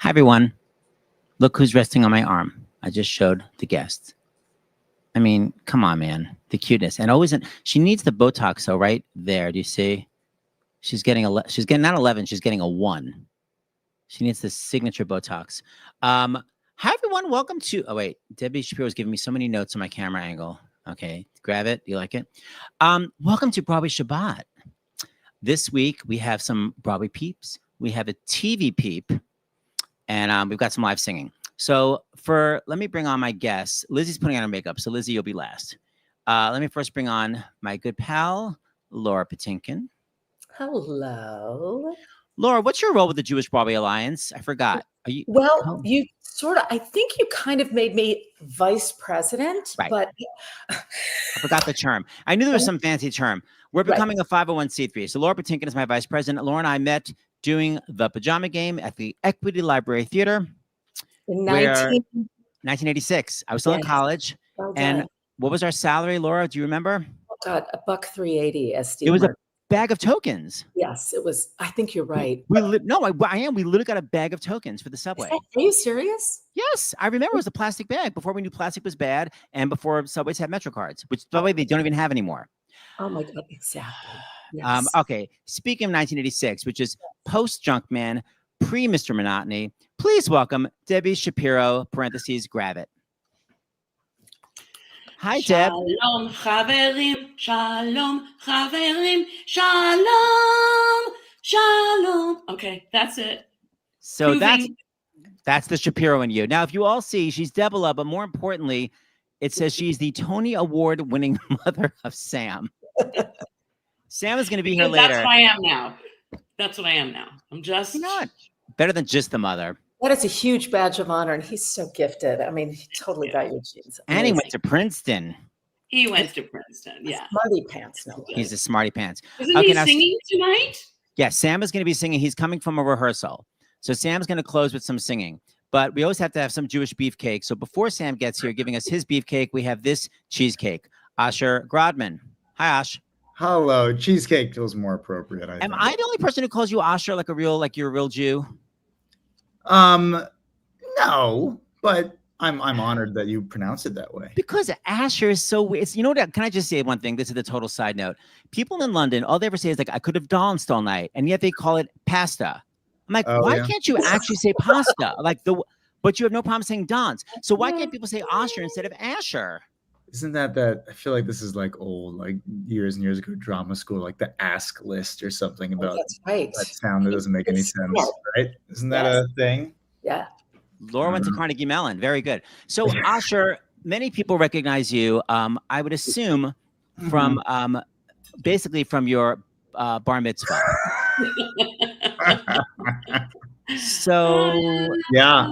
Hi, everyone. Look who's resting on my arm. I just showed the guests. I mean, come on, man. The cuteness. And always, she needs the Botox, so right there. Do you see? She's getting not 11. She's getting a 1. She needs the signature Botox. Hi, everyone. Welcome to, oh, wait. Debbie Shapiro is giving me so many notes on my camera angle. Okay. Gravitte. Do you like it? Welcome to Broadway Shabbat. This week, we have some Broadway peeps. We have a TV peep. And we've got some live singing. So let me bring on my guests. Lizzie's putting on her makeup. So Lizzie, you'll be last. Let me first bring on my good pal, Laura Patinkin. Hello. Laura, what's your role with the Jewish Broadway Alliance? I forgot. You sort of, I think you kind of made me vice president, right. But I forgot the term. I knew there was some fancy term. We're becoming a 501c3. So Laura Patinkin is my vice president. Laura and I met doing the pajama game at the Equity Library Theater. In 1986. I was still in college. Well and what was our salary, Laura? Do you remember? Oh, God, $1.380 as Steve. It was a bag of tokens. Yes, it was. I think you're right. I am. We literally got a bag of tokens for the subway. Are you serious? Yes. I remember it was a plastic bag before we knew plastic was bad and before subways had Metro cards, which, by the way, they don't even have anymore. Oh, my God. Exactly. Yes. Okay. Speaking of 1986, which is post-Junkman, pre-Mr. Monotony, please welcome Debbie Shapiro, parentheses, Gravitte. Hi, Deb. Shalom, chaverim, shalom, chaverim, shalom, shalom. Okay, that's it. So that's the Shapiro in you. Now, if you all see, she's Debola, but more importantly, it says she's the Tony Award-winning mother of Sam. Sam is going to be here later. That's what I am now. That's what I am now. I'm just... You know what? Better than just the mother. That is a huge badge of honor, and he's so gifted. I mean, he totally got your genes. Amazing. And he went to Princeton. He went to Princeton, yeah. Smarty pants. No. He's a smarty pants. Isn't he singing tonight? Yeah, Sam is going to be singing. He's coming from a rehearsal. So Sam's going to close with some singing. But we always have to have some Jewish beefcake. So before Sam gets here giving us his beefcake, we have this cheesecake. Asher Grodman. Hi, Ash. Hello. Cheesecake feels more appropriate. Am I the only person who calls you Asher like you're a real Jew? No, but I'm honored that you pronounce it that way. Because Asher is so weird. You know what? Can I just say one thing? This is the total side note. People in London, all they ever say is like, I could have danced all night, and yet they call it pasta. I'm like, why can't you actually say pasta? But you have no problem saying dance. So why can't people say Asher instead of Asher? Isn't that I feel like this is like old, like years and years ago drama school, like the ask list or something about that sound that doesn't make any sense, right? Isn't that a thing? Yeah. Laura went to Carnegie Mellon. Very good. So Asher, many people recognize you. I would assume from basically from your bar mitzvah. So yeah.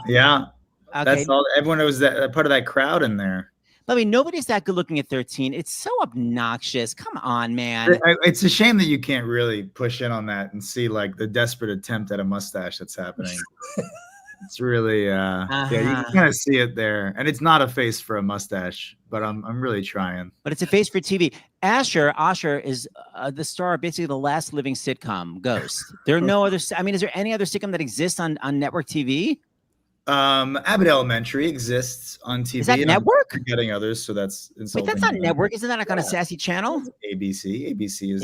Okay. That's all. Everyone was that part of that crowd in there. I mean, nobody's that good looking at 13. It's so obnoxious. Come on, man. It's a shame that you can't really push in on that and see like the desperate attempt at a mustache that's happening. It's really, yeah, you can kind of see it there. And it's not a face for a mustache, but I'm really trying. But it's a face for TV. Asher is the star of basically the last living sitcom, Ghost. There are no other. I mean, is there any other sitcom that exists on network TV? Abbott Elementary exists on TV. Is that network? I'm forgetting others, so that's insulting. Wait, that's not network. Isn't that like on a sassy channel? ABC. ABC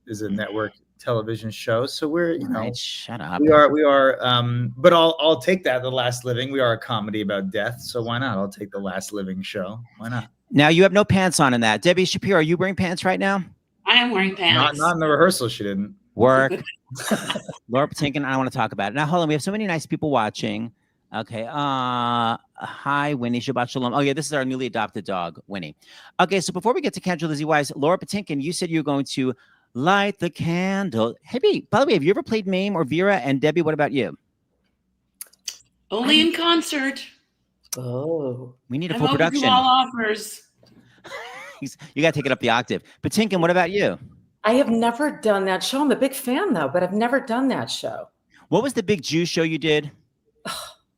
is a network television show. So we're shut up. We are. But I'll take that. The Last Living. We are a comedy about death, so why not? I'll take The Last Living show. Why not? Now you have no pants on in that. Debbie Shapiro, are you wearing pants right now? I am wearing pants. Not in the rehearsal. She didn't. Work. Laura Patinkin, I don't want to talk about it. Now, hold on. We have so many nice people watching. Okay. Hi, Winnie. Shabbat Shalom. Oh, yeah, this is our newly adopted dog, Winnie. Okay, so before we get to Kendra Lizzie Weiss, Laura Patinkin, you said you were going to light the candle. Hey, by the way, have you ever played Mame or Vera? And Debbie, what about you? Only in concert. Oh. We need a full production. All offers. You got to take it up the octave. Patinkin, what about you? I have never done that show. I'm a big fan, though, but I've never done that show. What was the big Jew show you did?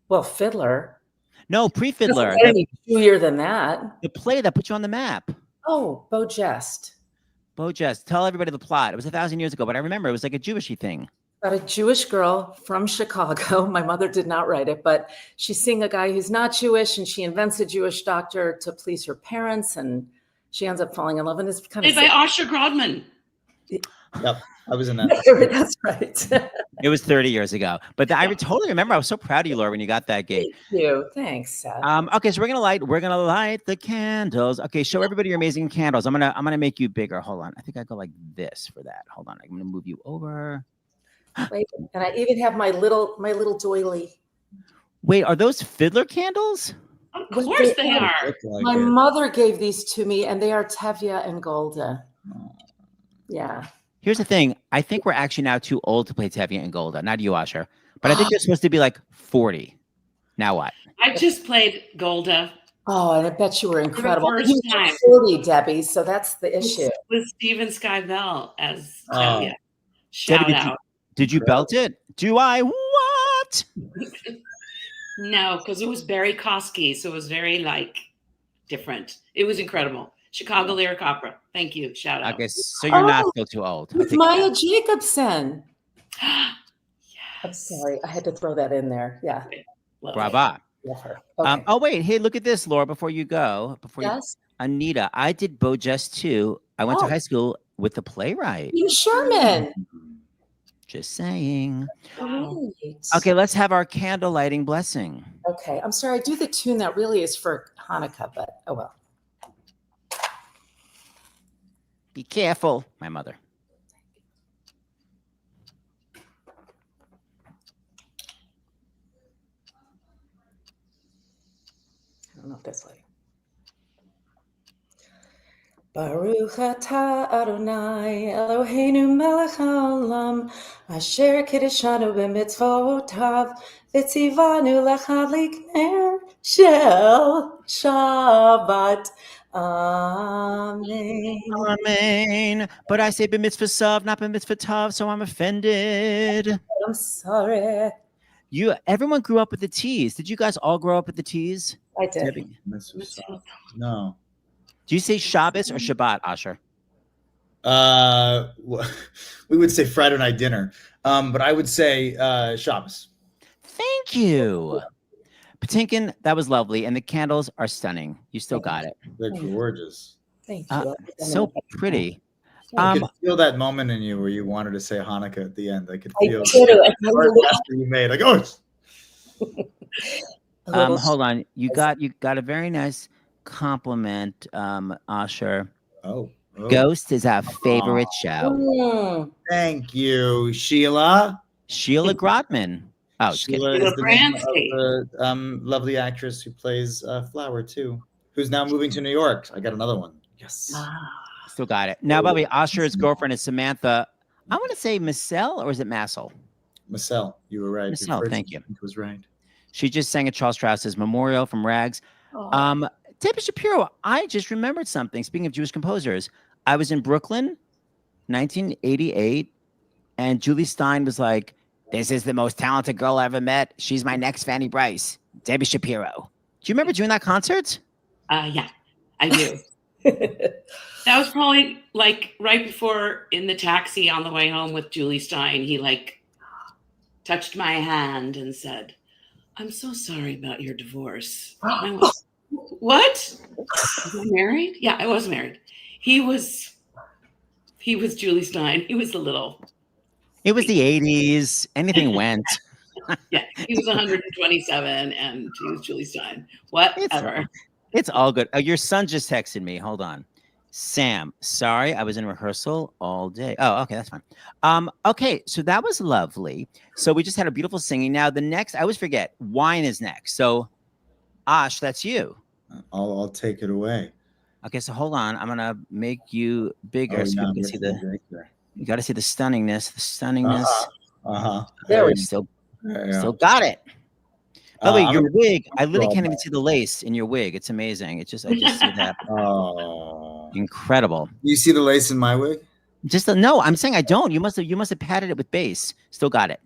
Well, Fiddler. No, pre-Fiddler. Any Jewier than that. The play that put you on the map. Oh, Beau Jest. Tell everybody the plot. It was 1,000 years ago, but I remember it was like a Jewishy thing. About a Jewish girl from Chicago. My mother did not write it, but she's seeing a guy who's not Jewish, and she invents a Jewish doctor to please her parents, and she ends up falling in love. And it's kind of Played by Asher Grodman. Yep, I was in that. That's right. It was 30 years ago, but I totally remember. I was so proud of you, Laura, when you got that gig. Thank you. Thanks, Seth. Okay, so we're gonna light the candles. Okay, show everybody your amazing candles. I'm gonna make you bigger. Hold on. I think I go like this for that. Hold on. I'm gonna move you over. Wait, and I even have my little doily. Wait, are those fiddler candles? Of course they are. My mother gave these to me, and they are Tevye and Golda. Yeah. Here's the thing. I think we're actually now too old to play Tevye and Golda. Not you, Asher. But I think you're supposed to be like 40. Now what? I just played Golda. Oh, and I bet you were incredible. first You were time. 40, Debbie, so that's the issue. With Steven Sky Bell as Oh. Tevye. Shout Debbie, out. Did you belt it? Do I what? No, because it was Barry Kosky, so it was very different. It was incredible. Chicago Lyric Opera. Thank you. Shout out. Okay, so you're not still too old. With Maya Jacobson. Yes. I'm sorry, I had to throw that in there. Yeah. Brava. Love her. Okay. Oh wait, hey, look at this, Laura. Before you go, Yes. Anita, I did Bojest too. I went to high school with the playwright. Ian Sherman. Just saying. Great. Okay, let's have our candle lighting blessing. Okay. I'm sorry, I do the tune that really is for Hanukkah, but oh well. Be careful, my mother. I don't know if that's like. Baruch atah Adonai Eloheinu melech haolam asher kiddushanu b'mitzvotav v'tzivanu l'chadlik ner shel Shabbat. Amen. Amen. But I say b'mitzvah sav, not b'mitzvah tav, so I'm offended. I'm sorry. Everyone grew up with the T's. Did you guys all grow up with the T's? I did. Debbie? No. Do you say Shabbos or Shabbat, Asher? We would say Friday night dinner, but I would say Shabbos. Thank you. Patinkin, that was lovely. And the candles are stunning. You still got it. They're gorgeous. Thank you. So pretty. I could feel that moment in you where you wanted to say Hanukkah at the end. I could feel you made. Like, oh. Hold on. You got a very nice compliment, Asher. Oh. Ghost is our favorite show. Thank you, Sheila. Sheila Grodman. Oh, Sheila is the name of the lovely actress who plays Flower too, who's now moving to New York. I got another one. Yes. Still got it. Now, by the way, Asher's girlfriend is Samantha. I want to say Massell, or is it Massell? Massell, you were right. Massell, thank you. It was right. She just sang at Charles Strauss's memorial from Rags. Debbie Shapiro, I just remembered something. Speaking of Jewish composers, I was in Brooklyn, 1988, and Julie Stein was like, "This is the most talented girl I ever met. She's my next Fanny Bryce, Debbie Shapiro." Do you remember doing that concert? Yeah, I do. That was probably right before in the taxi on the way home with Julie Stein. He touched my hand and said, "I'm so sorry about your divorce." I was, what? Was I married? Yeah, I was married. He was Julie Stein. He was a little. It was the 80s. Anything went. Yeah, he was 127 and he was Julie Stein. Whatever. It's all good. Oh, your son just texted me. Hold on. Sam, sorry, I was in rehearsal all day. Oh, okay, that's fine. Okay, so that was lovely. So we just had a beautiful singing. Now the next, I always forget, wine is next. So Ash, that's you. I'll take it away. Okay, so hold on. I'm gonna make you bigger so you can see you got to see the stunningness. The stunningness. There we still got it. By the way, your wig, I literally can't even see the lace in your wig. It's amazing. I just see that. Oh, incredible. You see the lace in my wig? No, I'm saying I don't. You must have padded it with base. Still got it.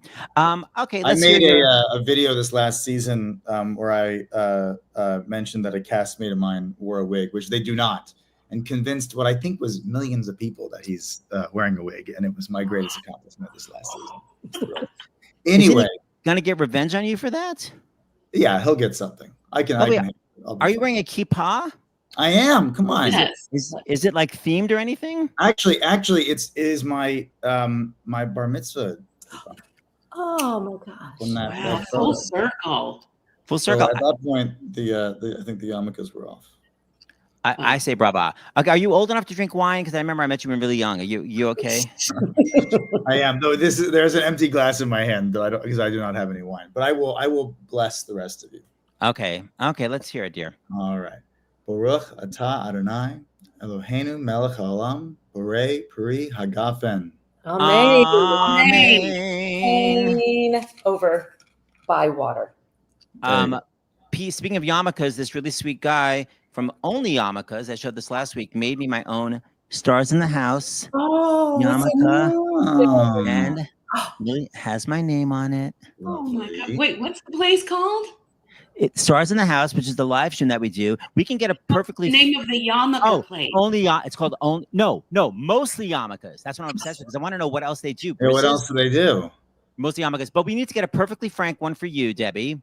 Okay. I made a video this last season where I mentioned that a castmate of mine wore a wig, which they do not. and convinced what I think was millions of people that he's wearing a wig, and it was my greatest accomplishment this last season. Anyway, gonna get revenge on you for that? Yeah, he'll get something. I can. Are you wearing a kippah? I am. Come on. Yes. Is it like themed or anything? Actually, it is my my bar mitzvah. Oh my gosh! Wow, full circle. Full circle. So at that point, I think the yarmulkes were off. I say brava. Okay, are you old enough to drink wine? Because I remember I met you when really young. Are you okay? I am. Though there's an empty glass in my hand, though because I do not have any wine. But I will bless the rest of you. Okay. Let's hear it, dear. All right. Baruch atah Adonai Eloheinu melech haolam borei peri hagafen. Amen. Over by water. Speaking of yarmulkes, this really sweet guy from Only Yarmulkes, I showed this last week, made me my own Stars in the House yarmulke, and really has my name on it. Oh my God! Wait, what's the place called? Stars in the House, which is the live stream that we do. We can get a perfectly The name of the yarmulke place. It's called mostly yarmulkes. That's what I'm obsessed with because I want to know what else they do. Yeah, what else do they do? Mostly yarmulkes, but we need to get a perfectly frank one for you, Debbie.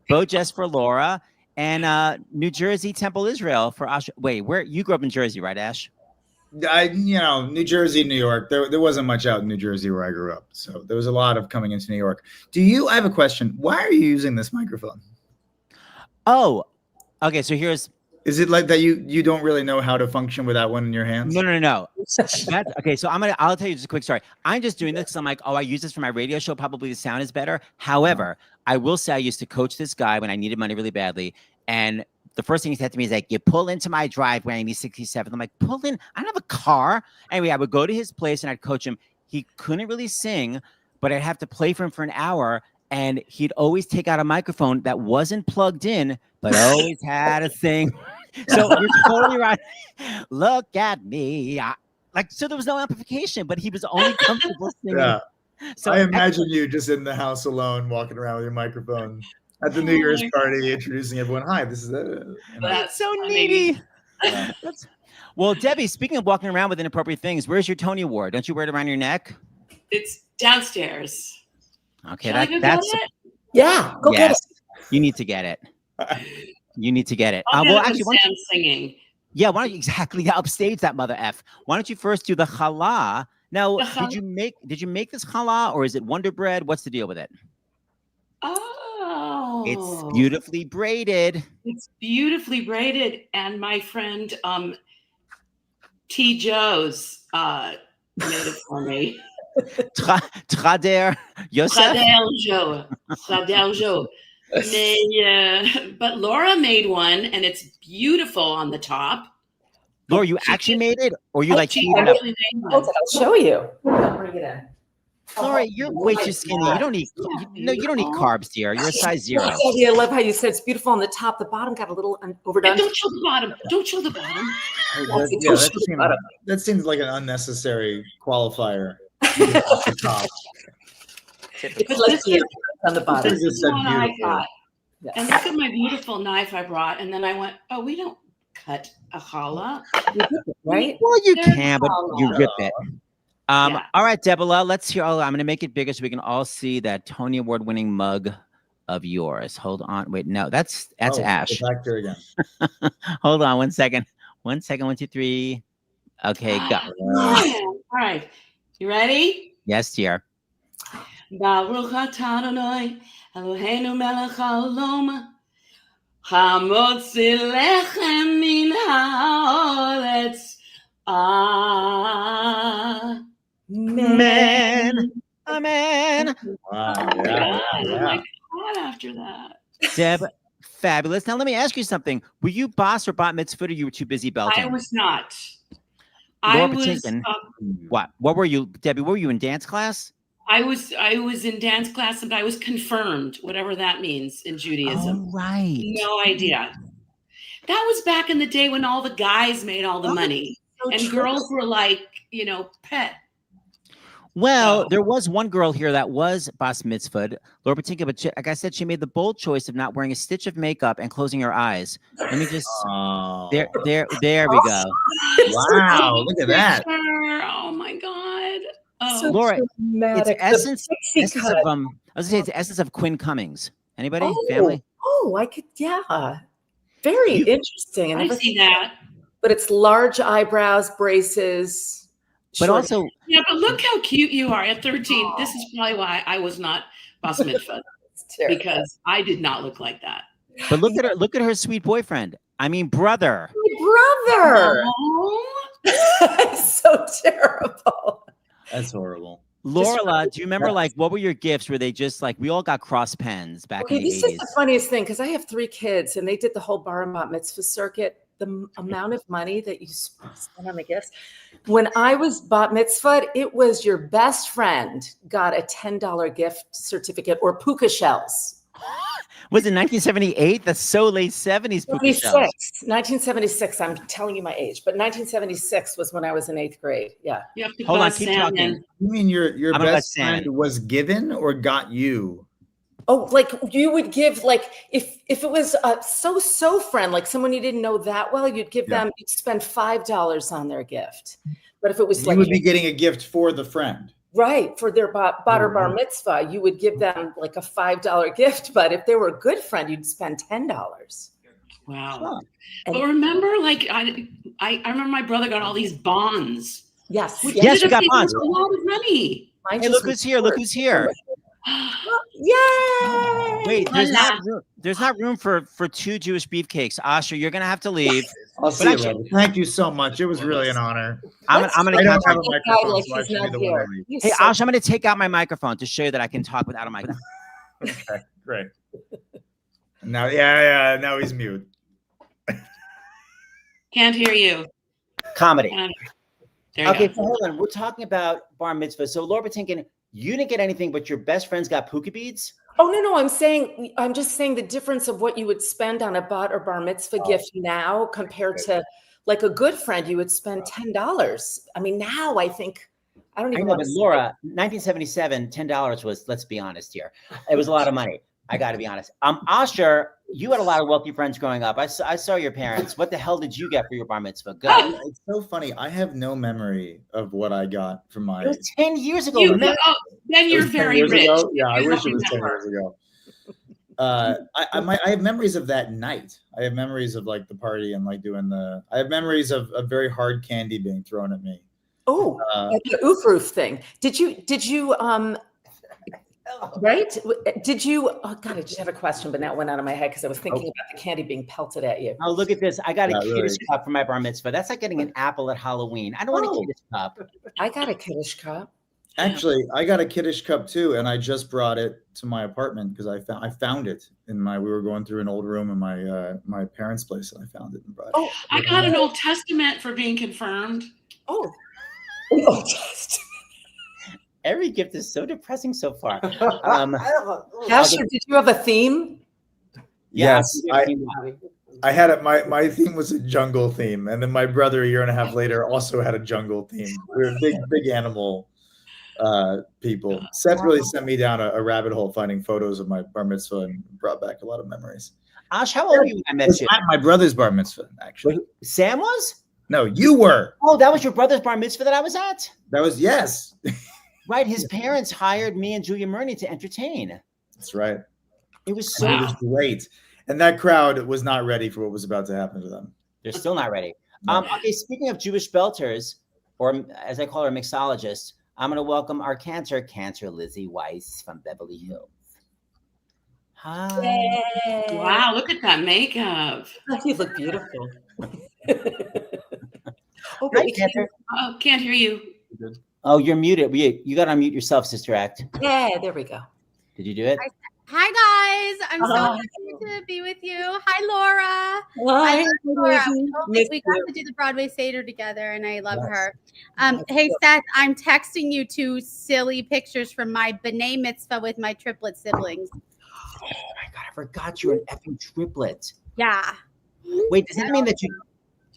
Bo Jess for Laura, and New Jersey Temple Israel for Ash. Wait, where you grew up in Jersey, right, Ash? New Jersey, New York. There wasn't much out in New Jersey where I grew up, so there was a lot of coming into New York. I have a question. Why are you using this microphone? Oh, okay. So is it like that you don't really know how to function without one in your hands? No. Okay, so I'll tell you just a quick story. I'm just doing this because I'm like, I use this for my radio show. Probably the sound is better. However, I will say I used to coach this guy when I needed money really badly, and the first thing he said to me is like, you pull into my driveway and he's 67. I'm like, pull in? I don't have a car. Anyway, I would go to his place and I'd coach him. He couldn't really sing, but I'd have to play for him for an hour. And he'd always take out a microphone that wasn't plugged in, but always had a thing. So you're totally right. Look at me. So there was no amplification, but he was only comfortable singing. Yeah. So I imagine you just in the house alone, walking around with your microphone at the New Year's party, introducing everyone. Hi, this is it. That's so needy. Well, Debbie, speaking of walking around with inappropriate things, where's your Tony Award? Don't you wear it around your neck? It's downstairs. Okay, that's it. Yeah, go get it. You need to get it. You need to get it. Well, actually, singing. Yeah, why don't you exactly upstage that mother F? Why don't you first do the challah? Now, did you make this challah or is it Wonder Bread? What's the deal with it? Oh, it's beautifully braided. And my friend T. Joe's made it for me. Trader Yosef. Trader Joe. But Laura made one, and it's beautiful on the top. Laura, you actually made it, or you I'll show you. I'll bring it in. Laura, you're way too skinny. You don't need you don't need carbs, dear. You're a size 0. I love how you said it's beautiful on the top. The bottom got a little overdone. Don't show the bottom. Don't show the bottom. That seems like an unnecessary qualifier. On the bottom. This is one I got. Yes. And look at my beautiful knife I brought. And then I went, we don't cut a challah. Right? Well, you can, but you rip it. All right, Deborah, let's hear. I'm going to make it bigger so we can all see that Tony Award winning mug of yours. Hold on. Wait, no, that's Ash. Back there again. Hold on 1 second. 1 second. 1, 2, 3. Okay, go. All right. You ready? Yes, dear. Baruch atah Adonai Eloheinu melech haolam hamotzi lechem min haaretz. Amen. Amen. Wow. Oh my God, after that. Deb, fabulous. Now let me ask you something. Were you boss or bat mitzvah, or you were too busy belting? I was not. Patinkin. What were you, Debbie? Were you in dance class? I was in dance class and I was confirmed, whatever that means in Judaism. Oh, right. No idea. That was back in the day when all the guys made all the money and girls were like, pet. Well, So- there was one girl here that was bas mitzvahed, Laura Patinkin, but like I said, she made the bold choice of not wearing a stitch of makeup and closing her eyes. Let me just Oh, there we go. wow! Look at that. Oh my God. Oh, So Laura, It's dramatic. The essence pixie cut. of I was gonna say it's essence of Quinn Cummings. Anybody? Oh, Family? Oh, I could, yeah. Very You- interesting. I see that. But it's large eyebrows, braces. But short- also Yeah, but look how cute you are at 13. This is probably why I was not bas mitzvah, It's terrible. because I did not look like that. but look at her sweet boyfriend. I mean brother. My brother. Oh, It's so terrible. That's horrible. Laura, do you remember like what were your gifts? Were they just like we all got cross pens back Okay, in the this 80s? is the funniest thing because I have 3 kids and they did the whole bar and bat mitzvah circuit. The amount of money that you spend on the gifts. When I was bat mitzvah, it was your best friend got a $10 gift certificate or puka shells. Was it 1978? That's so late 70s. Puka shells. 1976. I'm telling you my age, but 1976 was when I was in 8th grade. Yeah. you have to Hold on, buzz keep salmon. talking. You mean your I'm gonna let best Sam. friend was given or got you? Oh, like you would give like if it was a so friend, like someone you didn't know that well, you'd give them, you'd spend $5 on their gift. But if it was You like would be getting a gift for the friend. right for their bat or bar mitzvah, you would give them like a $5 gift. But if they were a good friend, you'd spend $10. Wow. Huh. And- But remember, like I remember my brother got all these bonds. Yes. Which Yes, ended we up got being bonds. A lot of money. Mine Hey, just look who's here. Look who's here. Yay! Wait, Hola. there's not room for 2 Jewish beefcakes. Asher, you're gonna have to leave. I'll see you actually- later. Thank you so much. It was really an honor. I'm Let's gonna I don't count. have a that microphone, guy like so I he's should be not the one here. to leave. He's Hey, so- Ash, I'm gonna take out my microphone to show you that I can talk without a microphone. Okay, great. Now, yeah, now he's mute. Can't hear you. Comedy. There you Okay, go. so hold on. We're talking about bar mitzvah. So Laura Patinkin, you didn't get anything, but your best friends got puka beads. Oh no, I'm just saying the difference of what you would spend on a bat or bar mitzvah gift now compared to like a good friend, you would spend $10. I mean, now I think I don't I even know, want but to Laura, 1977, $10 was. Let's be honest here. It was a lot of money. I got to be honest. Asher, you had a lot of wealthy friends growing up. I saw your parents. What the hell did you get for your bar mitzvah? Go. It's so funny. I have no memory of what I got from my. It was 10 years ago. You, remember? then It you're was 10 very years rich. ago? Yeah, I You wish don't it was 10 remember. years ago. I have memories of that night. I have memories of like the party and like doing the. I have memories of very hard candy being thrown at me. Oh, like the oof roof thing. Did you right? Did you oh god, I just have a question, but now it went out of my head because I was thinking about the candy being pelted at you. Oh, look at this. I got a Yeah, kiddish really. cup for my bar mitzvah. That's like getting an apple at Halloween. I don't want Oh. a kiddish cup. I got a kiddish cup. Actually, I got a kiddish cup too, and I just brought it to my apartment because I found it in my. We were going through an old room in my parents' place, and I found it and brought it. Oh, I got an Old Testament for being confirmed. oh. Oh, just Every gift is so depressing so far. Asher, did you have a theme? Yes, I had it. My theme was a jungle theme, and then my brother a year and a half later also had a jungle theme. We were big animal people. Seth really sent me down a rabbit hole finding photos of my bar mitzvah and brought back a lot of memories. Ash, how old were you when I It met was you? at my brother's bar mitzvah, actually. Sam was? No, you were. Oh, that was your brother's bar mitzvah that I was at? That was yes. Right. His parents hired me and Julia Murney to entertain. That's right. It was so It was great, and that crowd was not ready for what was about to happen to them. They're still not ready. No. Okay, speaking of Jewish belters, or as I call her, mixologists, I'm going to welcome our cancer Lizzie Weiss from Beverly Hills. Hi. Wow, look at that makeup. You look beautiful. Oh, Hi, but we Cancer. Oh, can't hear you. Oh, you're muted. You got to unmute yourself, Sister Act. yeah, there we go. Did you do it? Hi guys, I'm so Hi. happy to be with you. Hi Laura. Hi, I love Laura. Miss We got you. to do the Broadway Seder together, and I love Yes. her. Hey Seth, I'm texting you 2 silly pictures from my B'nai Mitzvah with my triplet siblings. Oh my God, I forgot you're an effing triplet. Yeah. Wait, does that mean that you?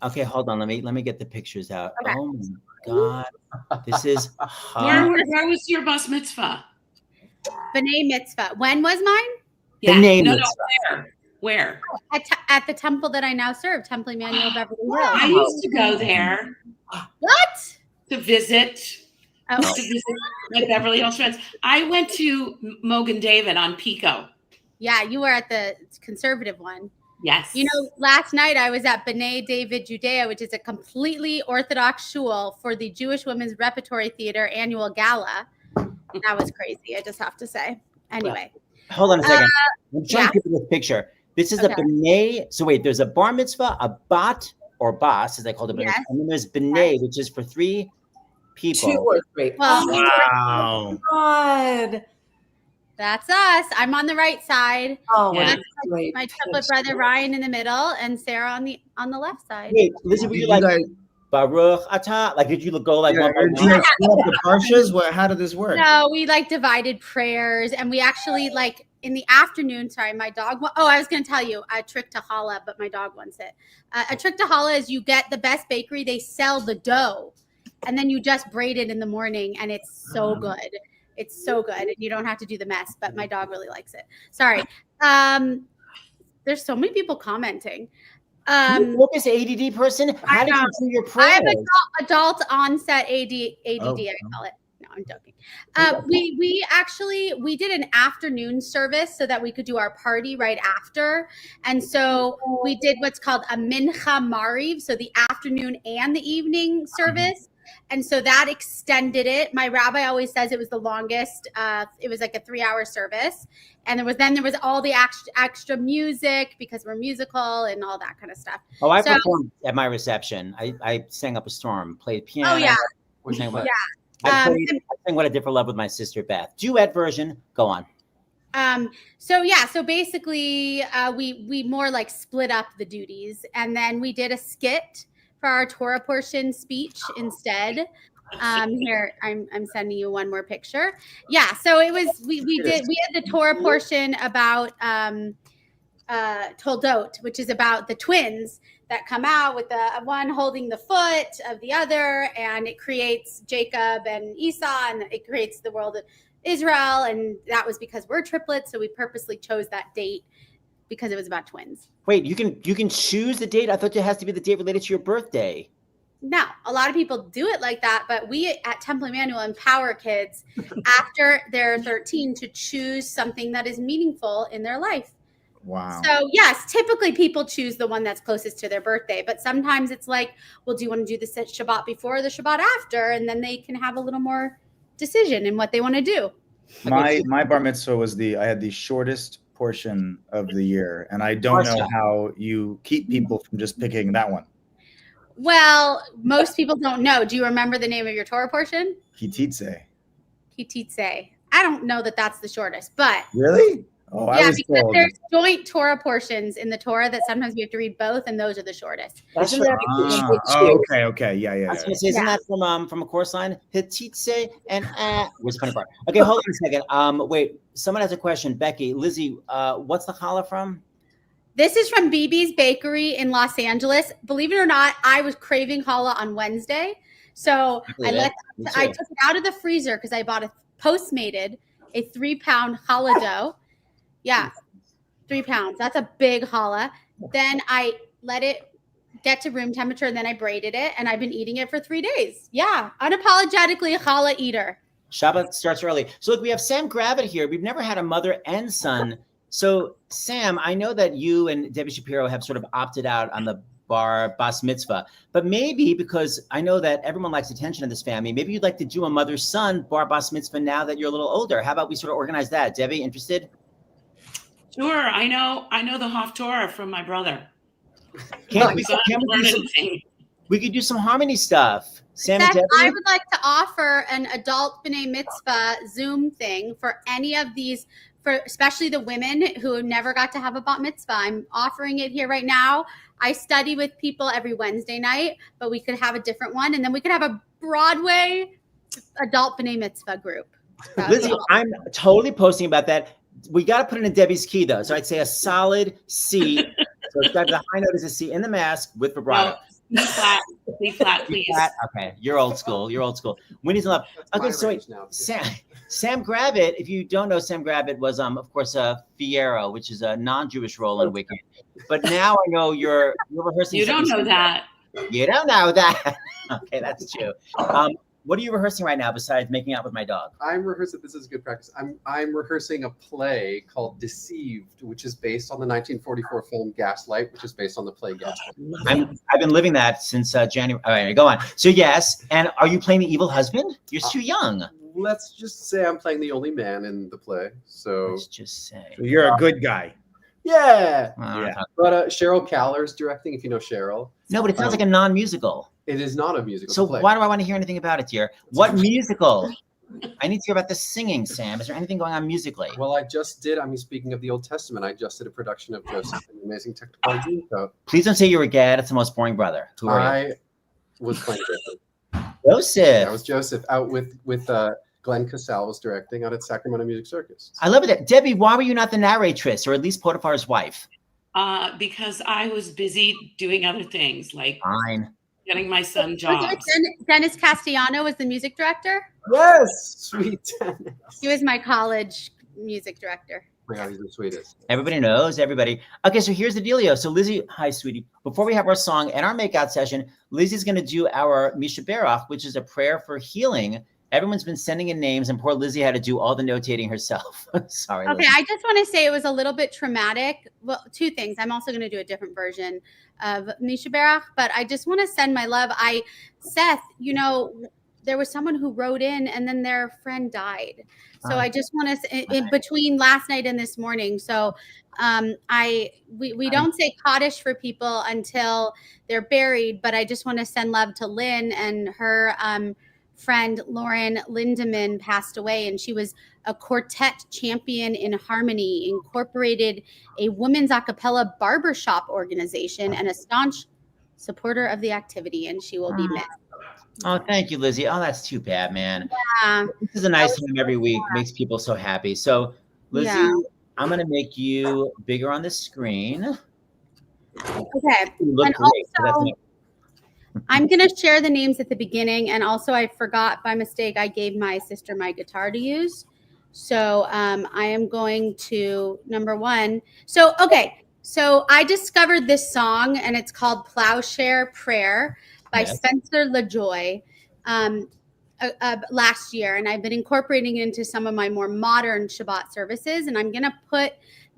Okay, hold on. Let me get the pictures out. Okay. Oh my God, this is Where was your bas mitzvah? B'nai mitzvah. When was mine? Yeah. name No, mitzvah. where? At the temple that I now serve, Temple Emmanuel Beverly Hills. I used to go there What? to visit. Oh. To visit my Beverly Hills friends. I went to Mogan David on Pico. Yeah, you were at the conservative one. Yes. You know, last night I was at B'nai David Judea, which is a completely Orthodox shul for the Jewish Women's Repertory Theater annual gala. That was crazy, I just have to say. Anyway. Hold on a second. I'm showing yeah. people this picture. This is Okay. a B'nai. So wait, there's a bar mitzvah, a bat or bas, as they call it, Yes. and then there's B'nai, which is for 3 people. 2 or 3. Well, Wow. God. that's us. I'm on the right side. Oh, Yeah. that's great. My triplet brother Ryan in the middle, and Sarah on the left side. Wait, Lizzie, were you like Baruch Atah? Like, did you go like one by Did you one? split up the parshas? What? How did this work? No, we like divided prayers, and we actually like in the afternoon. Sorry, my dog. I was going to tell you a trick to challah, but my dog wants it. A trick to challah is you get the best bakery. They sell the dough, and then you just braid it in the morning, and it's so good. It's so good, and you don't have to do the mess. But my dog really likes it. Sorry. There's so many people commenting. You focus ADD person? How did you do your I prayers? have adult onset ADD. Oh. I call it. No, I'm joking. We did an afternoon service so that we could do our party right after, and so we did what's called a mincha mariv, so the afternoon and the evening service. And so that extended it. My rabbi always says it was the longest. It was like a 3-hour service. And there was all the extra music because we're musical and all that kind of stuff. Oh, I performed at my reception. I sang up a storm, played piano. Oh, yeah. I sang What a Different Love with my sister Beth. Duet version. Go on. So basically we more like split up the duties, and then we did a skit for our Torah portion speech instead. Here I'm sending you one more picture. Yeah, so it was we had the Torah portion about Toldot, which is about the twins that come out with the one holding the foot of the other, and it creates Jacob and Esau, and it creates the world of Israel. And that was because we're triplets, so we purposely chose that date because it was about twins. Wait, you can choose the date? I thought it has to be the date related to your birthday. No, a lot of people do it like that, but we at Temple Emmanuel empower kids after they're 13 to choose something that is meaningful in their life. Wow. So yes, typically people choose the one that's closest to their birthday, but sometimes it's like, well, do you want to do the Shabbat before or the Shabbat after? And then they can have a little more decision in what they want to do. My bar mitzvah was I had the shortest portion of the year, and I don't know how you keep people from just picking that one. Well, most people don't know. Do you remember the name of your Torah portion? Hititze. Hititze. I don't know that that's the shortest, but Really? Oh, I was because told. there's joint Torah portions in the Torah that sometimes we have to read both, and those are the shortest. Isn't that, Okay. Yeah. I was gonna say, isn't that from a chorus line? Hititze and where's the funny part? Okay, hold on a second. Wait, someone has a question. Becky, Lizzie, what's the challah from? This is from BB's Bakery in Los Angeles. Believe it or not, I was craving challah on Wednesday, so I took it out of the freezer because I bought a Postmated, a 3-pound challah dough. Yeah, 3 pounds. That's a big challah. Then I let it get to room temperature, and then I braided it, and I've been eating it for 3 days. Yeah, unapologetically a challah eater. Shabbat starts early. So look, we have Sam Gravitte here. We've never had a mother and son. So Sam, I know that you and Debbie Shapiro have sort of opted out on the bas mitzvah, but maybe because I know that everyone likes attention in this family, maybe you'd like to do a mother-son bas mitzvah now that you're a little older. How about we sort of organize that? Debbie, interested? Sure, I know the Haftorah from my brother. We could do some harmony stuff. Sam Seth, and Debbie? I would like to offer an adult B'nai Mitzvah Zoom thing for any of these, for especially the women who never got to have a bat mitzvah. I'm offering it here right now. I study with people every Wednesday night, but we could have a different one, and then we could have a Broadway adult B'nai Mitzvah group. Lizzie, I'm totally posting about that. We got to put it in Debbie's key, though. So I'd say a solid C. So it's got the high note is a C in the mask with vibrato. B flat, please. Okay, you're old school. You're old school. Winnie's in love. Okay, so wait, Sam Gravitte. If you don't know, Sam Gravitte was, of course, Fiyero, which is a non-Jewish role in Wicked. But now I know you're rehearsing. You don't know that. You don't know that. Okay, that's true. What are you rehearsing right now besides making out with my dog? I'm rehearsing. This is good practice. I'm rehearsing a play called Deceived, which is based on the 1944 film Gaslight, which is based on the play Gaslight. I've been living that since January. All right, go on. So yes, and are you playing the evil husband? You're too young. Let's just say I'm playing the only man in the play. So let's just say you're a good guy. Yeah. Yeah. But Cheryl Caller's directing, if you know Cheryl. No, but it sounds like a non-musical. It is not a musical. So play. why do I want to hear anything about it, dear? What musical? I need to hear about the singing, Sam. Is there anything going on musically? Well, speaking of the Old Testament, I just did a production of Joseph and the Amazing Technicolor Dreamcoat. Please don't say you were Gad. It's the most boring brother. Who are you? I was playing Joseph. Joseph. I was Joseph out with Glenn Cassell was directing out at Sacramento Music Circus. I love it. Debbie, why were you not the narratress, or at least Potiphar's wife? Because I was busy doing other things, like getting my son jobs. Dennis Castellano was the music director? Yes, sweet Dennis. He was my college music director. Oh my God, he's the sweetest. Everybody knows everybody. Okay, so here's the dealio. So Lizzie, hi, sweetie. Before we have our song and our makeout session, Lizzie's going to do our Misha Berach, which is a prayer for healing. Everyone's been sending in names, and poor Lizzie had to do all the notating herself. Sorry. Okay, Lizzie. I just want to say it was a little bit traumatic. Well, two things. I'm also going to do a different version of Misha Berach, but I just want to send my love. Seth, there was someone who wrote in, and then their friend died. So I just want to, in between last night and this morning. So we don't say Kaddish for people until they're buried, but I just want to send love to Lynn and her friend Lauren Lindemann passed away, and she was a quartet champion in harmony, incorporated a women's a cappella barbershop organization, and a staunch supporter of the activity, and she will be missed. Oh, thank you, Lizzie. Oh, that's too bad, man. Yeah. This is a nice time every week. Makes people so happy. So, Lizzie, I'm going to make you bigger on the screen. Okay. You look and great. also, I'm going to share the names at the beginning. And also, I forgot by mistake, I gave my sister my guitar to use. So I am going to, number one. So I discovered this song, and it's called Plowshare Prayer by Spencer LaJoy last year. And I've been incorporating it into some of my more modern Shabbat services. And I'm going to put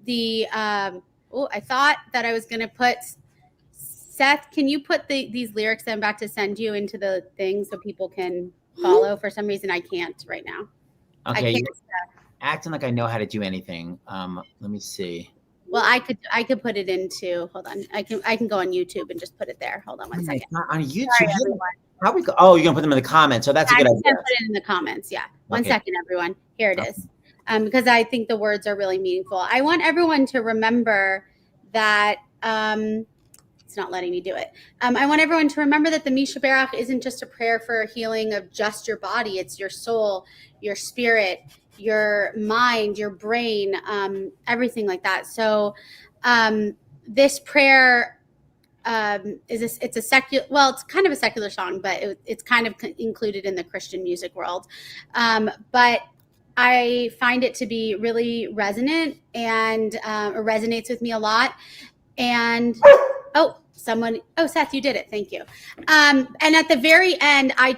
I thought that I was going to put, Seth, can you put these lyrics that I'm about to send you into the thing so people can follow? For some reason, I can't right now. Okay, you're acting like I know how to do anything. Let me see. Well, I could put it into. Hold on, I can go on YouTube and just put it there. Hold on one second. On YouTube, Sorry, everyone. How we go? Oh, you're gonna put them in the comments. So that's a good idea. Put it in the comments. Yeah, one second, everyone. Here it is. Because I think the words are really meaningful. I want everyone to remember that. It's not letting me do it. I want everyone to remember that the Misha Berach isn't just a prayer for healing of just your body. It's your soul, your spirit, your mind, your brain, everything like that. So this prayer it's a secular, well, it's kind of a secular song, but it's kind of included in the Christian music world. But I find it to be really resonant and it resonates with me a lot. And Seth, you did it. Thank you. And at the very end, I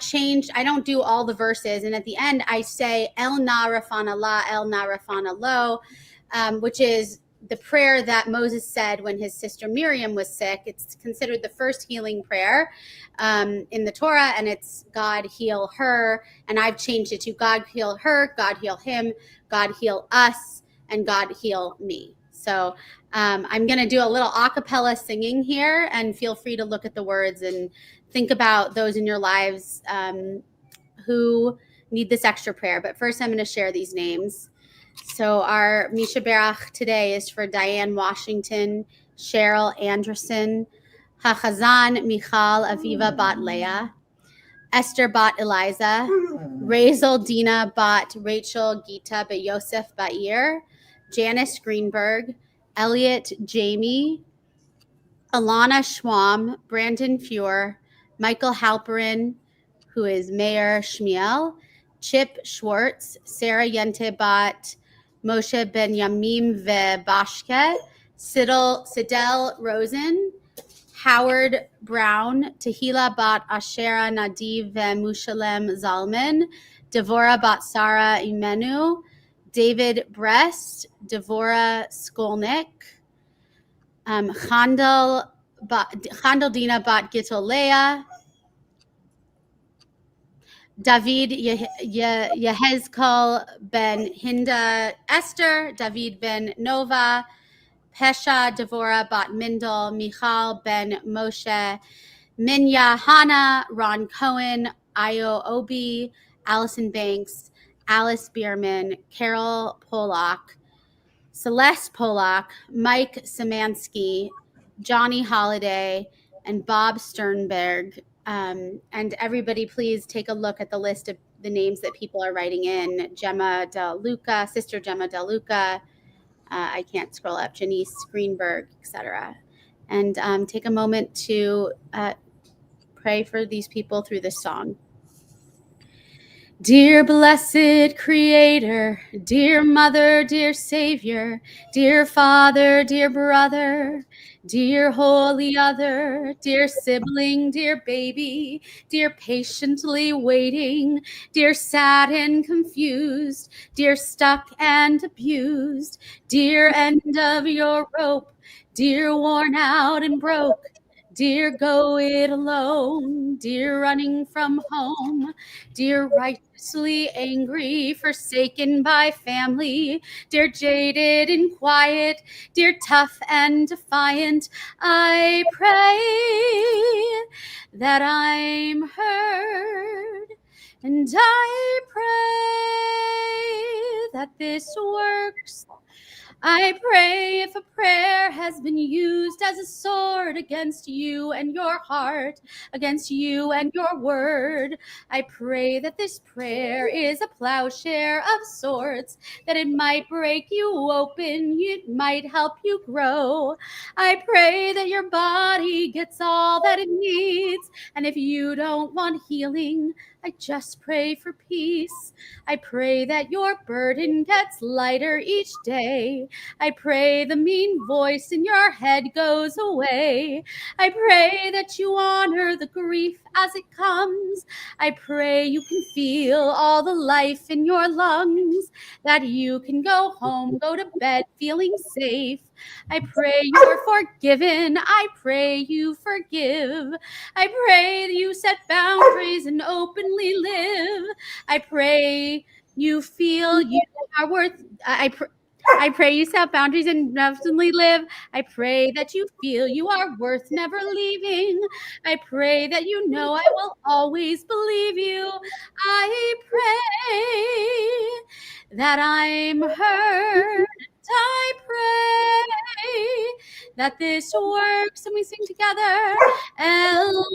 don't do all the verses. And at the end, I say, El na rafana la, El na rafana lo, which is the prayer that Moses said when his sister Miriam was sick. It's considered the first healing prayer in the Torah, and it's God heal her. And I've changed it to God heal her, God heal him, God heal us, and God heal me. So I'm going to do a little a cappella singing here, and feel free to look at the words and think about those in your lives who need this extra prayer. But first, I'm going to share these names. So our Misha Berach today is for Diane Washington, Cheryl Anderson, Hachazan Michal Aviva Bat Leah, Esther Bat Eliza, Razel Dina Bat Rachel Gita Bat Yosef Bair, Janice Greenberg, Elliot Jamie, Alana Schwam, Brandon Fuhr, Michael Halperin, who is Mayor Shmiel, Chip Schwartz, Sarah Yentebot, Moshe Benyamim Vebashke, Sidel Rosen, Howard Brown, Tehila Bat Ashera Nadiv Mushalem Zalman, Devora Bat Sara Imenu, David Brest, Devora Skolnick, Chandel Dina Bat Gitolea, David Yehezkel Ben Hinda Esther, David Ben Nova, Pesha Devora Bat Mindel, Michal Ben Moshe, Minya Hana, Ron Cohen, Ayo Obi, Allison Banks, Alice Bierman, Carol Polak, Celeste Polak, Mike Samansky, Johnny Holiday, and Bob Sternberg. And everybody, please take a look at the list of the names that people are writing in. Gemma Del Luca, Sister Gemma Del Luca. I can't scroll up. Janice Greenberg, etc. And take a moment to pray for these people through this song. Dear blessed Creator, dear Mother, dear Savior, dear Father, dear Brother, dear Holy Other, dear Sibling, dear Baby, dear Patiently Waiting, dear Sad and Confused, dear Stuck and Abused, dear End of Your Rope, dear Worn Out and Broke, dear Go It Alone, dear Running from Home, dear Righteously Angry, Forsaken by Family, dear Jaded and Quiet, dear Tough and Defiant, I pray that I'm heard, and I pray that this works. I pray if a prayer has been used as a sword against you and your heart, against you and your word, I pray that this prayer is a plowshare of sorts, that it might break you open, it might help you grow. I pray that your body gets all that it needs, and if you don't want healing, I just pray for peace. I pray that your burden gets lighter each day. I pray the mean voice in your head goes away. I pray that you honor the grief as it comes. I pray you can feel all the life in your lungs, that you can go home, go to bed feeling safe. I pray you're forgiven. I pray you forgive. I pray that you set boundaries and openly live. I pray you feel you are worth. I pray you set boundaries and openly live. I pray that you feel you are worth never leaving. I pray that you know I will always believe you. I pray that I'm heard. I pray that this works, and we sing together. El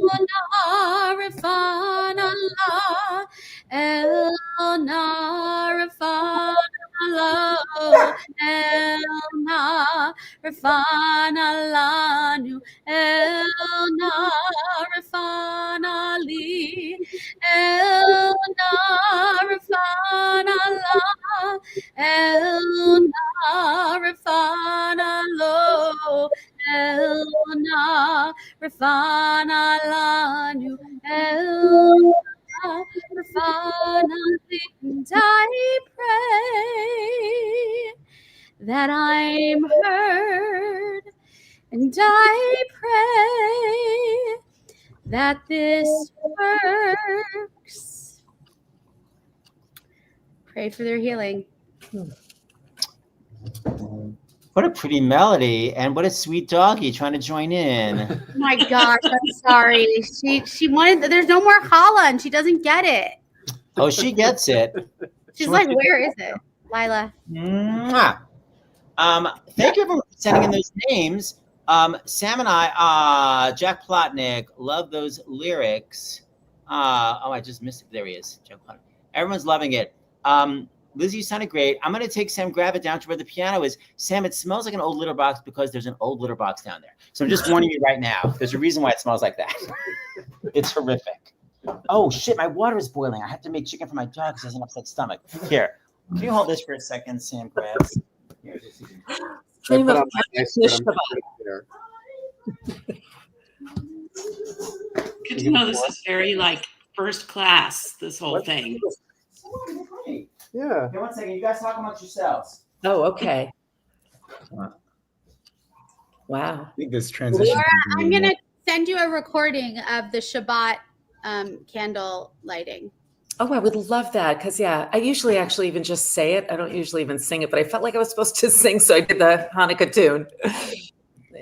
Narifan Allah, El Narifan Allah, El Narifan Alanu, El Narifan Ali, El Narifan Allah, El Narifan Alo, El Narifan Alanu, El Narifan Ali. And I pray that I'm heard, and I pray that this works. Pray for their healing. What a pretty melody, and what a sweet doggy trying to join in. Oh my gosh, I'm sorry. She wanted. There's no more challah, and she doesn't get it. Oh, she gets it. She's like, where is it, Lila? Mwah. Thank you everyone for sending in those names. Sam and I, Jack Plotnick, love those lyrics. I just missed it. There he is, Jack Plotnick. Everyone's loving it. Lizzie, you sounded great. I'm going to take Sam Gravitte down to where the piano is. Sam, it smells like an old litter box because there's an old litter box down there. So I'm just warning you right now. There's a reason why it smells like that. It's horrific. Oh, shit, my water is boiling. I have to make chicken for my dog because he has an upset stomach. Here, can you hold this for a second, Sam grabs? Here, Dream of Good to know this is very like first class, this whole thing. Yeah. Okay, one second. You guys talk amongst yourselves. Oh, okay. Wow. I think this transition. Laura, I'm going to send you a recording of the Shabbat candle lighting. Oh, I would love that because, yeah, I usually actually even just say it. I don't usually even sing it, but I felt like I was supposed to sing, so I did the Hanukkah tune.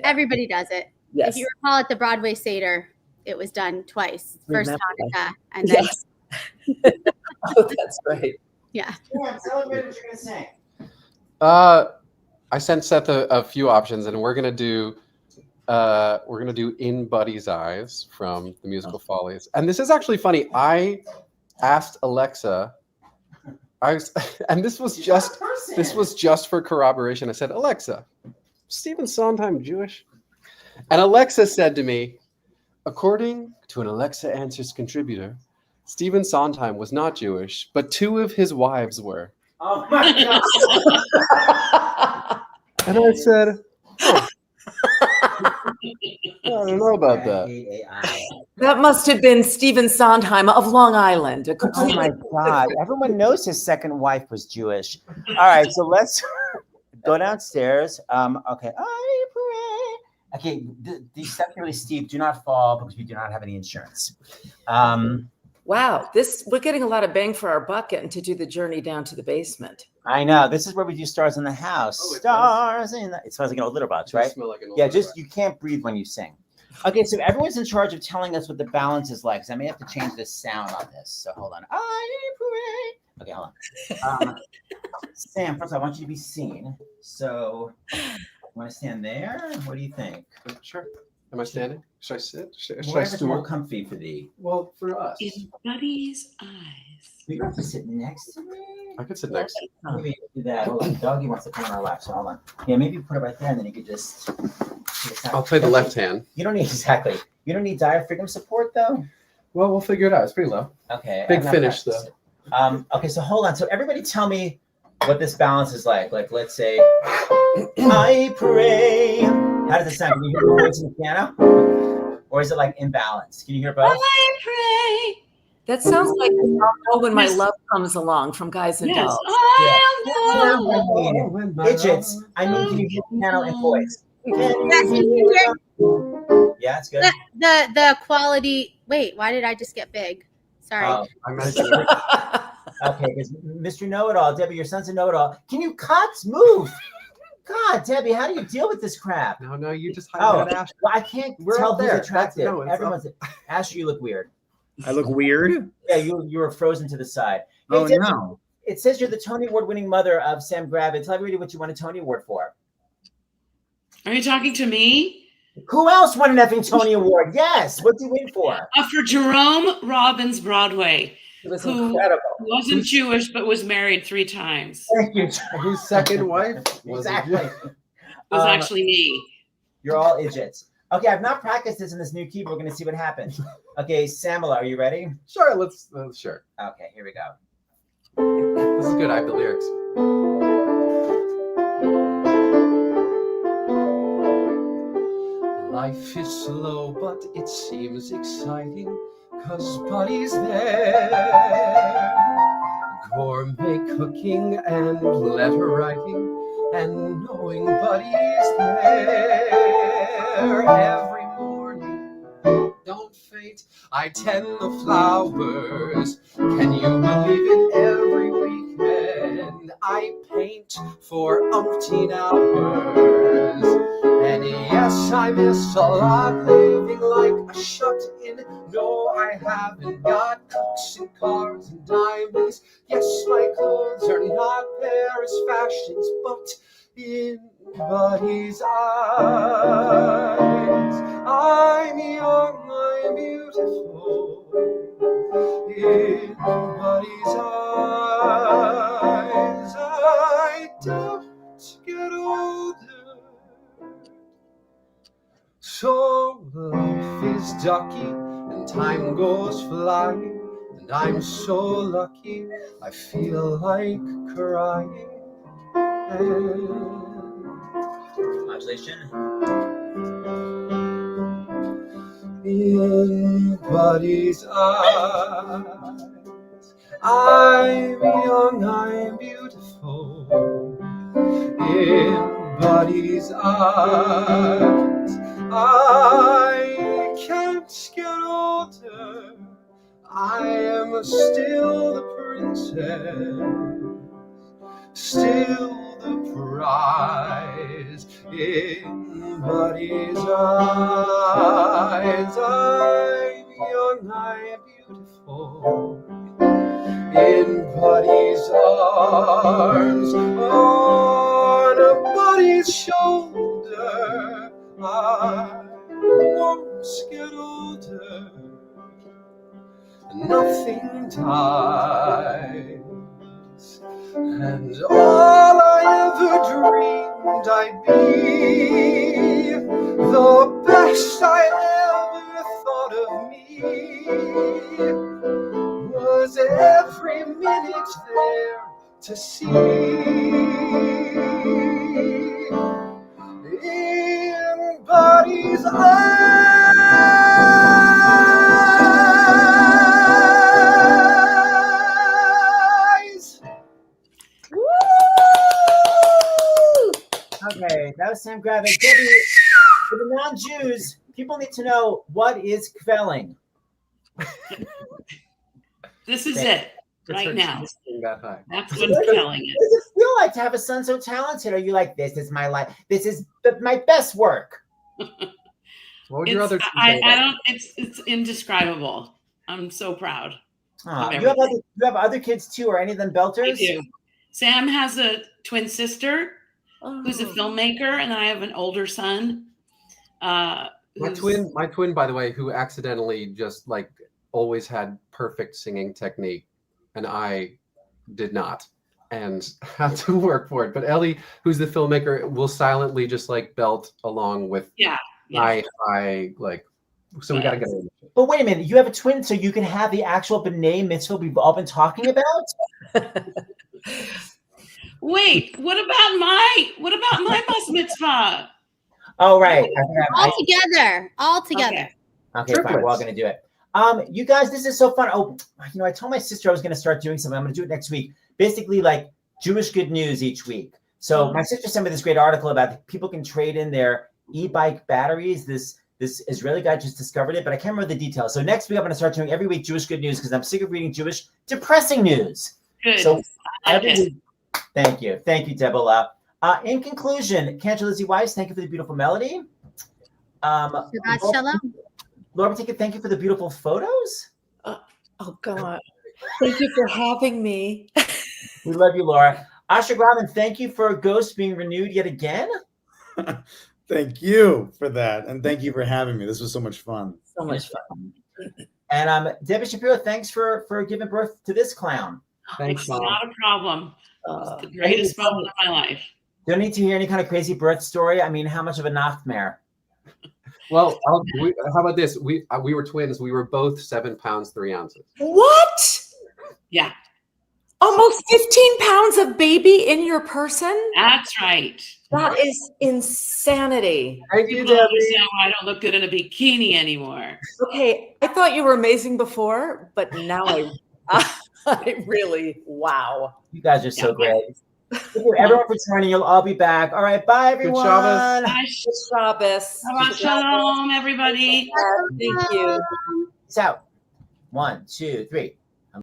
Everybody does it. Yes. If you recall at the Broadway Seder, it was done twice. First Remember Hanukkah and then Yes. Oh, that's right. yeah. Yeah, celebrate what you're going to sing. I sent Seth a few options, and we're gonna do In Buddy's Eyes from the musical Follies. And this is actually funny. I asked Alexa, and this was just for corroboration. I said, Alexa, Stephen Sondheim Jewish? And Alexa said to me, according to an Alexa Answers contributor, Stephen Sondheim was not Jewish, but 2 of his wives were. Oh, my God. And I said, oh. I don't know about that. That must have been Stephen Sondheim of Long Island. A Oh complete- my God. Everyone knows his second wife was Jewish. All right, so let's go downstairs. Okay. I pray. Okay, these steps are really steep. Do not fall because we do not have any insurance. Wow, we're getting a lot of bang for our buck getting to do the journey down to the basement. I know. This is where we do Stars in the House. Oh, it Stars in the... It smells like an old litter box, right? Smell like an old Yeah, litter just you can't breathe when you sing. Okay, so everyone's in charge of telling us what the balance is like. So I may have to change the sound on this. So hold on. I pray. Okay, hold on. Sam, first of all, I want you to be seen. So you want to stand there? What do you think? Sure. Am I standing? Should I sit? Should I Wherever's more stool? comfy for thee. Well, for us. In Buddy's eyes. You have to sit next to me. I could sit next. Maybe do that. Hold on. Doggy wants to come on our lap, so hold on. Yeah, maybe put it right there, and then you could just. I'll play the left hand. You don't need exactly. You don't need diaphragm support though. Well, we'll figure it out. It's pretty low. Okay. Big I'm not finish, practiced. though. Okay, so hold on. So everybody, tell me what this balance is like. Like, let's say, I pray. How does it sound? Can you hear the voice in the piano, or is it like imbalanced? Can you hear both? I pray. That sounds like I'll know when my Yes. love comes along from Guys and Yes, Dolls. I'll know. Midgets. I mean, can you hear piano and voice? Yes, you can hear Yeah, it's good. the quality. Wait, why did I just get big? Sorry. Oh, I mentioned it. okay, because Mr. Know-It-All, Debbie, your son's a know-it-all. Can you cut? Move. God, Debbie, how do you deal with this crap? No, you just Oh, highlighted Ash. well, I can't We're tell up who's there. attractive. No, it's Everyone's. Asher, you look weird. I look weird. Yeah, you were frozen to the side. Hey, Oh Debbie, no. It says you're the Tony Award-winning mother of Sam Gravitte. Tell everybody what you won a Tony Award for. Are you talking to me? Who else won an effing Tony Award? Yes. What'd you win for? For Jerome Robbins Broadway, It was Who- incredible. who wasn't Jewish but was married 3 times. Thank you. Whose second wife was Exactly. It was actually me. You're all idiots. Okay, I've not practiced this in this new keyboard. We're going to see what happens. Okay, Samala, are you ready? Sure, let's sure. Okay, here we go. This is good. I have the lyrics. Life is slow, but it seems exciting, 'cause Buddy's there. Gourmet cooking and letter writing, and knowing Buddy's there. Every morning, don't faint, I tend the flowers. Can you believe it? Every weekend I paint for umpteen hours. And yes, I miss a lot, living like a shut-in. No, I haven't got cooks and cars and diamonds. Yes, my clothes are not Paris fashions, but in Buddy's eyes, I'm young, I'm beautiful. In Buddy's eyes, So life is ducky and time goes flying, and I'm so lucky I feel like crying. Modulation. In Buddy's eyes, I'm young, I'm beautiful. In Buddy's eyes, I can't get older. I am still the princess, still the prize. In Buddy's eyes, I'm young, I'm beautiful. In Buddy's arms, on a Buddy's shoulder, I won't get older. Nothing dies, and all I ever dreamed I'd be, the best I ever thought of me, was every minute there to see. In Buddy's eyes. Woo! Okay, that was Sam Gravitte. Debbie, for the non-Jews, people need to know, what is kvelling? This is it right now. That high. That's what's killing it. What does it feel like to have a son so talented? Are you like, this is my life, this is my best work? What would your other two I say? don't. It's indescribable. I'm so proud. You have other kids too? Are any of them belters? I do. Sam has a twin sister who's a filmmaker, and I have an older son. My twin, by the way, who accidentally just like always had perfect singing technique, and I did not, and had to work for it. But Ellie, who's the filmmaker, will silently just like belt along with I like. So we got to go. But wait a minute, you have a twin, so you can have the actual B'nai Mitzvah we've all been talking about? Wait, what about my bas mitzvah? Oh, right. All together. Okay, fine. We're all going to do it. You guys, this is so fun. Oh, I told my sister I was going to start doing something. I'm going to do it next week. Basically, like Jewish good news each week. So my sister sent me this great article about people can trade in their e-bike batteries. This Israeli guy just discovered it, but I can't remember the details. So next week, I'm going to start doing every week Jewish good news because I'm sick of reading Jewish depressing news. Good. So every week, thank you, Debola. In conclusion, Cantor Lizzie Weiss, thank you for the beautiful melody. Shabbat shalom. Laura Patinkin, thank you for the beautiful photos. Oh God. Thank you for having me. We love you, Laura. Asher Grodman, thank you for Ghost being renewed yet again. Thank you for that. And thank you for having me. This was so much fun. So much fun. And Debbie Shapiro, thanks for giving birth to this clown. Thanks, It's Mom. not a problem. It's the greatest moment of my life. Don't need to hear any kind of crazy birth story. I mean, how much of a nachtmare? Well, how about this? We were twins. We were both 7 pounds 3 ounces. What? Yeah, Almost 15 pounds of baby in your person? that's right. That is insanity. Thank you, People don't Debbie. understand why I don't look good in a bikini anymore. Okay, I thought you were amazing before, but now I really, wow. You guys are so great. Thank you, everyone, for joining. You'll all be back. All right, bye, everyone. Shabbos. Bye. Good Shabbos. Shabbat shalom, everybody. Thank you. Peace out. 1, 2, 3.